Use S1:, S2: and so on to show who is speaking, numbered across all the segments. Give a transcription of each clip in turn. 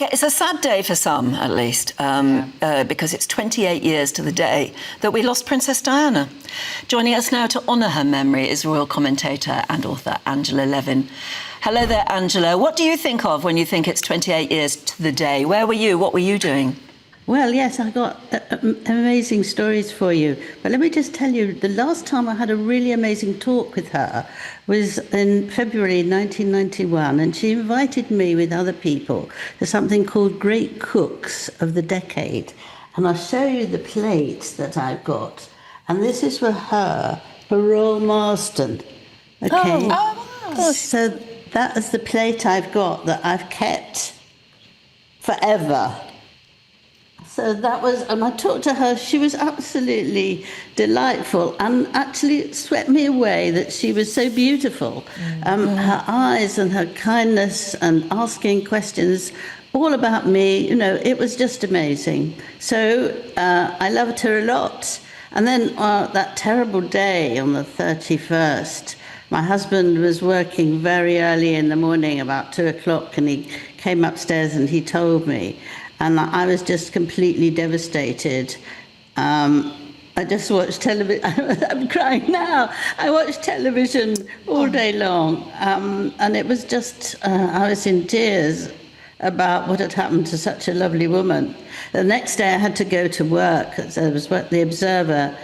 S1: Yeah, it's a sad day for some, at least, because it's 28 years to the day that we lost Princess Diana. Joining us now to honour her memory is royal commentator and author Angela Levin. Hello there, Angela. What do you think of when you think it's 28 years to the day? Where were you? What were you doing?
S2: Well, yes, I got amazing stories for you. But let me just tell you, the last time I had a really amazing talk with her was in February 1991, and she invited me with other people to something called Great Cooks of the Decade. And I'll show you the plate that I've got. And this is for her, for Royal Marston. Okay.
S1: Oh,
S2: so that is the plate I've got that I've kept forever. So that was, and I talked to her, she was absolutely delightful, and actually it swept me away that she was so beautiful. Her eyes and her kindness and asking questions all about me, you know, it was just amazing. So I loved her a lot. And then that terrible day on the 31st, my husband was working very early in the morning, about 2 o'clock, and he came upstairs and he told me. And I was just completely devastated. I just watched television. I'm crying now. I watched television all day long. And it was just, I was in tears about what had happened to such a lovely woman. The next day I had to go to work. So it was the Observer,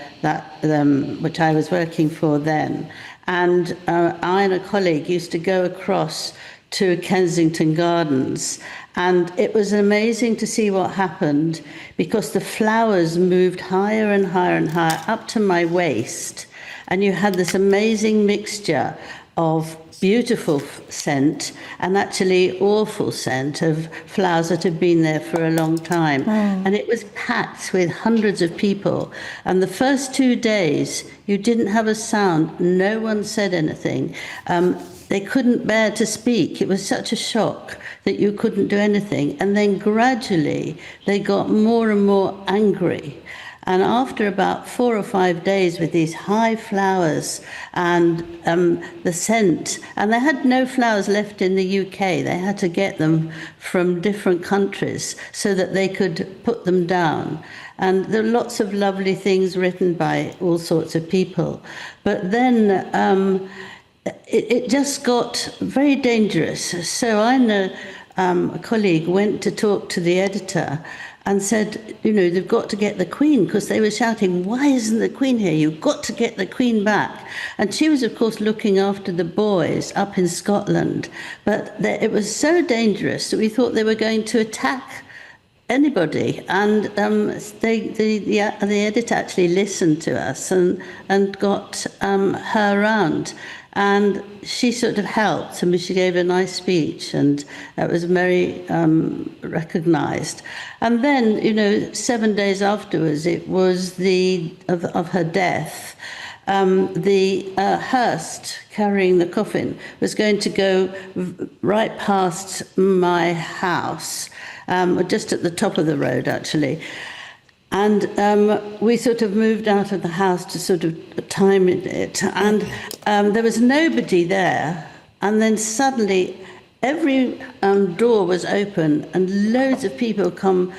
S2: which I was working for then. And I and a colleague used to go across to Kensington Gardens. And it was amazing to see what happened, because the flowers moved higher and higher and higher up to my waist. And you had this amazing mixture of beautiful scent and actually awful scent of flowers that had been there for a long time. And it was packed with hundreds of people. And the first 2 days, you didn't have a sound. No one said anything. They couldn't bear to speak. It was such a shock that you couldn't do anything. And then gradually, they got more and more angry. And after about 4 or 5 days with these high flowers and the scent, and they had no flowers left in the UK. They had to get them from different countries so that they could put them down. And there are lots of lovely things written by all sorts of people. But then it just got very dangerous. So I know a colleague went to talk to the editor and said, you know, they've got to get the Queen, because they were shouting, why isn't the Queen here? You've got to get the Queen back. And she was, of course, looking after the boys up in Scotland. But it was so dangerous that we thought they were going to attack anybody. And the editor actually listened to us and got her around. And she sort of helped. I mean, she gave a nice speech, and it was very recognised. And then, you know, 7 days afterwards, it was of her death. The hearse carrying the coffin was going to go right past my house, just at the top of the road, actually. And we sort of moved out of the house to sort of time it. And there was nobody there. And then suddenly every door was open and loads of people come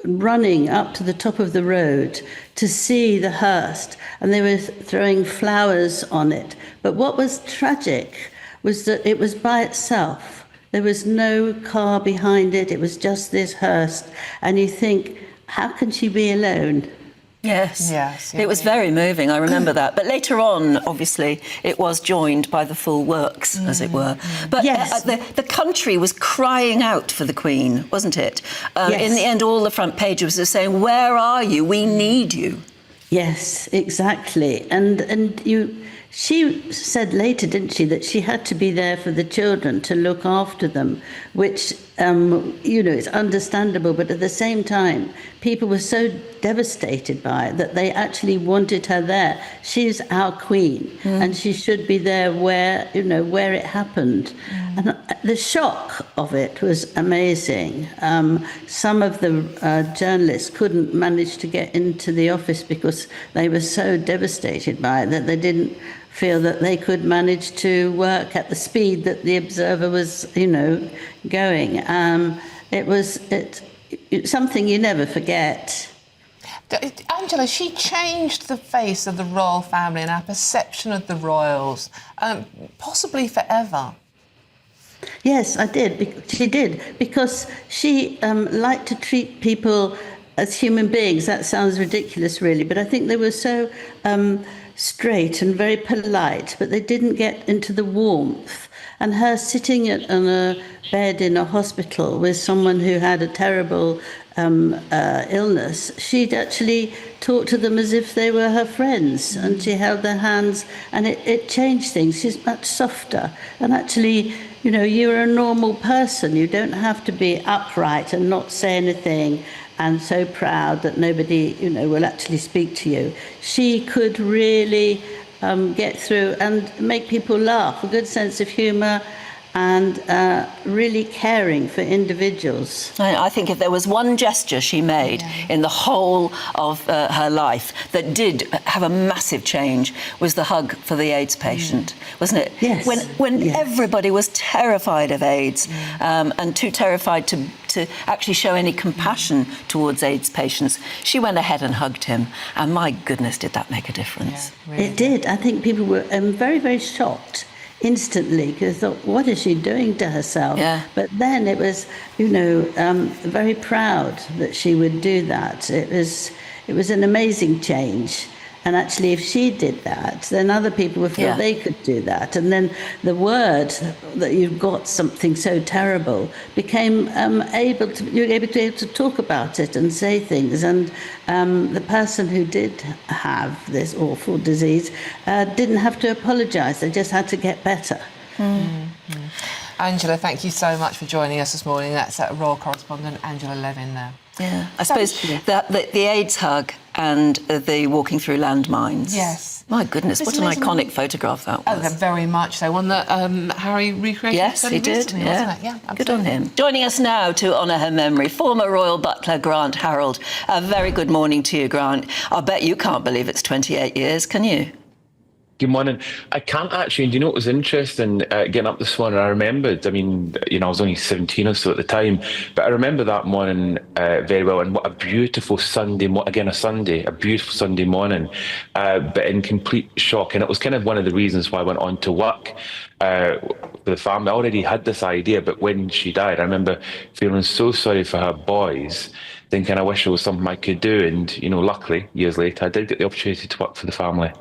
S2: running up to the top of the road to see the hearse. And they were throwing flowers on it. But what was tragic was that it was by itself. There was no car behind it. It was just this hearse. And you think, how can she be alone?
S1: Yes. It was very moving, I remember that. But later on, obviously, it was joined by the full works, as it were. But
S2: yes.
S1: The country was crying out for the Queen, wasn't it?
S2: Yes.
S1: In the end, all the front pages were saying, where are you? We need you.
S2: Yes, exactly. And she said later, didn't she, that she had to be there for the children, to look after them, which, you know, it's understandable. But at the same time, people were so devastated by it that they actually wanted her there. She's our Queen, and she should be there where it happened. And the shock of it was amazing. Some of the journalists couldn't manage to get into the office because they were so devastated by it that they didn't feel that they could manage to work at the speed that the Observer was, going. It was something you never forget.
S3: Angela, she changed the face of the royal family and our perception of the royals, possibly forever.
S2: Yes, I did. She did, because she liked to treat people as human beings. That sounds ridiculous, really, but I think they were so straight and very polite, but they didn't get into the warmth. And her sitting on a bed in a hospital with someone who had a terrible illness, she'd actually talk to them as if they were her friends, and she held their hands, and it changed things. She's much softer, and actually, you know, you're a normal person. You don't have to be upright and not say anything and so proud that nobody, you know, will actually speak to you. She could really get through and make people laugh, a good sense of humour, and really caring for individuals.
S1: I think if there was one gesture she made in the whole of her life that did have a massive change, was the hug for the AIDS patient, wasn't it?
S2: Yes.
S1: When everybody was terrified of AIDS and too terrified to actually show any compassion towards AIDS patients, she went ahead and hugged him, and my goodness, did that make a difference.
S3: Yeah, really.
S2: It did. I think people were very, very shocked instantly, because they thought, what is she doing to herself?
S1: Yeah.
S2: But then it was, you know, very proud that she would do that. It was an amazing change. And actually, if she did that, then other people would feel they could do that. And then the word that you've got something so terrible became you were able to talk about it and say things. And the person who did have this awful disease didn't have to apologise. They just had to get better.
S3: Mm-hmm. Angela, thank you so much for joining us this morning. That's Royal Correspondent Angela Levin there.
S1: Yeah, I suppose the AIDS hug and the walking through landmines.
S3: Yes.
S1: My goodness, what an iconic photograph that was.
S3: Oh, very much so. One that Harry recreated.
S1: Yes, he did.
S3: Recently, wasn't it? Yeah, absolutely.
S1: Good on him. Joining us now to honour her memory, former royal butler Grant Harold. A very good morning to you, Grant. I bet you can't believe it's 28 years, can you?
S4: Good morning. I can't actually. And you know what was interesting getting up this morning? I remembered, I mean, you know, I was only 17 or so at the time, but I remember that morning very well. And what a beautiful Sunday, a beautiful Sunday morning, but in complete shock. And it was kind of one of the reasons why I went on to work for the family. I already had this idea, but when she died, I remember feeling so sorry for her boys, thinking I wish it was something I could do. And, you know, luckily, years later, I did get the opportunity to work for the family.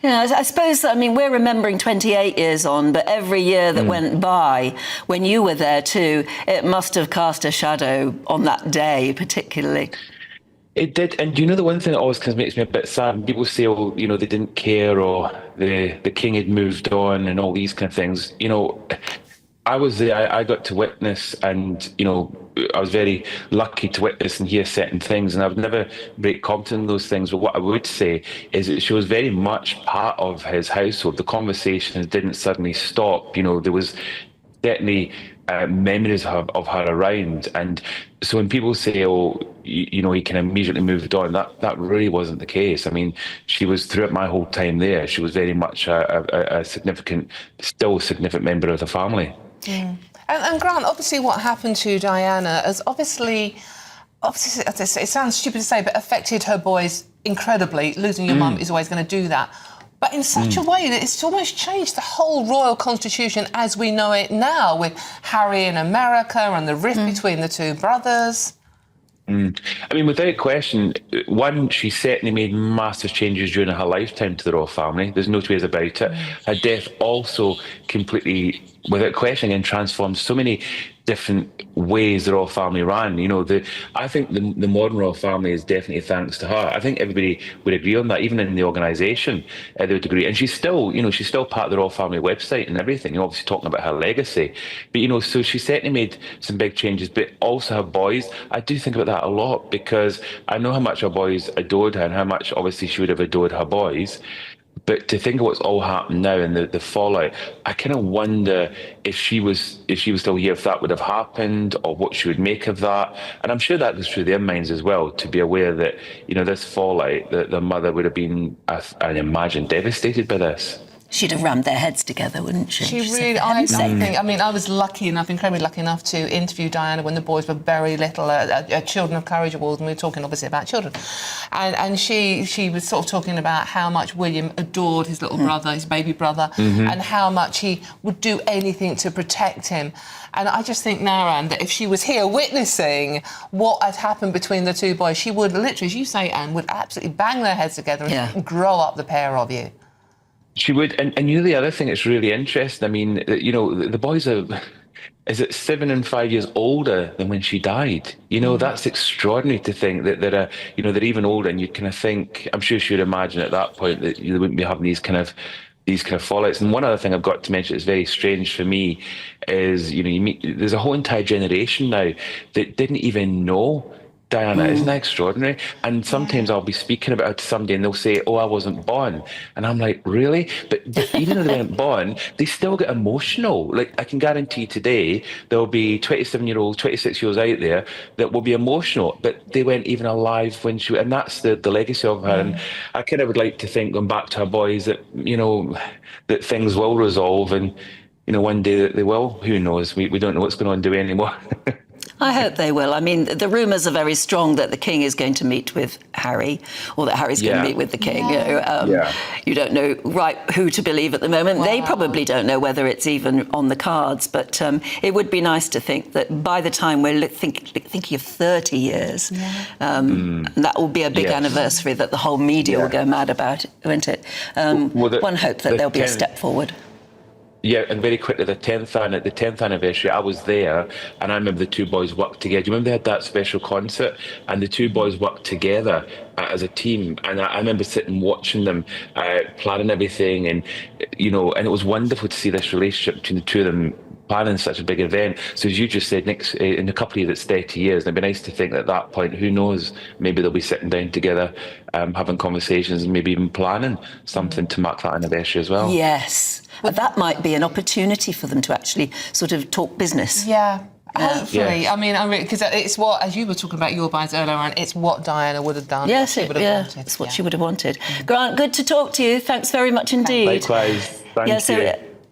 S1: Yeah, I suppose, I mean, we're remembering 28 years on, but every year that went by, when you were there too, it must have cast a shadow on that day particularly.
S4: It did. And you know, the one thing that always kind of makes me a bit sad, people say, oh, you know, they didn't care, or the king had moved on and all these kind of things. You know, I was there, I got to witness, and, you know, I was very lucky to witness and hear certain things, and I would never break comment on those things. But what I would say is that she was very much part of his household. The conversations didn't suddenly stop. You know, there was certainly memories of her around. And so when people say, oh, you know, he kind of immediately moved on, that really wasn't the case. I mean, she was, throughout my whole time there, she was very much a significant member of the family.
S3: Mm. And Grant, obviously what happened to Diana has obviously, it sounds stupid to say, but affected her boys incredibly. Losing your mum is always going to do that. But in such a way that it's almost changed the whole royal constitution as we know it now, with Harry in America and the rift between the two brothers.
S4: I mean, without question, one, she certainly made massive changes during her lifetime to the royal family. There's no two ways about it. Her death also completely, without question, and transformed so many different ways the royal family ran. You know, I think the modern royal family is definitely thanks to her. I think everybody would agree on that, even in the organisation, they would agree. And she's still, you know, she's still part of the royal family website and everything, you know, obviously talking about her legacy. But, you know, so she certainly made some big changes, but also her boys. I do think about that a lot, because I know how much her boys adored her and how much, obviously, she would have adored her boys. But to think of what's all happened now and the fallout, I kind of wonder if she was still here, if that would have happened, or what she would make of that. And I'm sure that goes through their minds as well, to be aware that, you know, this fallout, that their mother would have been, I imagine, devastated by this.
S1: She'd have rammed their heads together, wouldn't she?
S3: She
S1: She said,
S3: really,
S1: "For
S3: I
S1: heaven's sake."
S3: think, I mean, I was incredibly lucky enough to interview Diana when the boys were very little at Children of Courage Awards, and we were talking obviously about children. And she was sort of talking about how much William adored his little brother, his baby brother, and how much he would do anything to protect him. And I just think, Naran, that if she was here witnessing what had happened between the two boys, she would literally, as you say, Anne, would absolutely bang their heads together and grow up the pair of you.
S4: She would, and you know the other thing that's really interesting. I mean, you know, the boys are, is it 7 and 5 years older than when she died? You know, that's extraordinary to think that they're, you know, they're even older, and you kind of think, I'm sure she would imagine at that point that you wouldn't be having these kind of fallouts. And one other thing I've got to mention that's very strange for me is, you know, you meet, there's a whole entire generation now that didn't even know Diana. Isn't that extraordinary? And sometimes I'll be speaking about her to somebody and they'll say, "Oh, I wasn't born." And I'm like, really? But even though they weren't born, they still get emotional. Like, I can guarantee today there'll be 27-year-olds, 26-year-olds out there that will be emotional, but they weren't even alive when she... And that's the legacy of her. And I kind of would like to think, going back to her boys, that, you know, that things will resolve, and, you know, one day that they will. Who knows? We don't know what's going on do we anymore.
S1: I hope they will. I mean, the rumours are very strong that the King is going to meet with Harry, or that Harry's going to meet with the King. You know, you don't know who to believe at the moment. Wow. They probably don't know whether it's even on the cards. But it would be nice to think that by the time we're thinking of 30 years, that will be a big anniversary that the whole media will go mad about, won't it? One hope that there'll be a step forward.
S4: Yeah, and very quickly, the 10th anniversary, I was there, and I remember the two boys worked together. Do you remember they had that special concert, and the two boys worked together as a team? And I remember sitting watching them planning everything, and, you know, and it was wonderful to see this relationship between the two of them planning such a big event. So as you just said, next in a couple of years, it's 30 years, and it'd be nice to think that at that point, who knows, maybe they'll be sitting down together, having conversations, and maybe even planning something to mark that anniversary as well.
S1: Yes. But that might be an opportunity for them to actually sort of talk business.
S3: Yeah. Hopefully. I mean, because it's what, as you were talking about your buys earlier on, it's what Diana would have done.
S1: Yes, it's what she would have wanted. Grant, good to talk to you. Thanks very much indeed.
S4: Likewise. Thank you.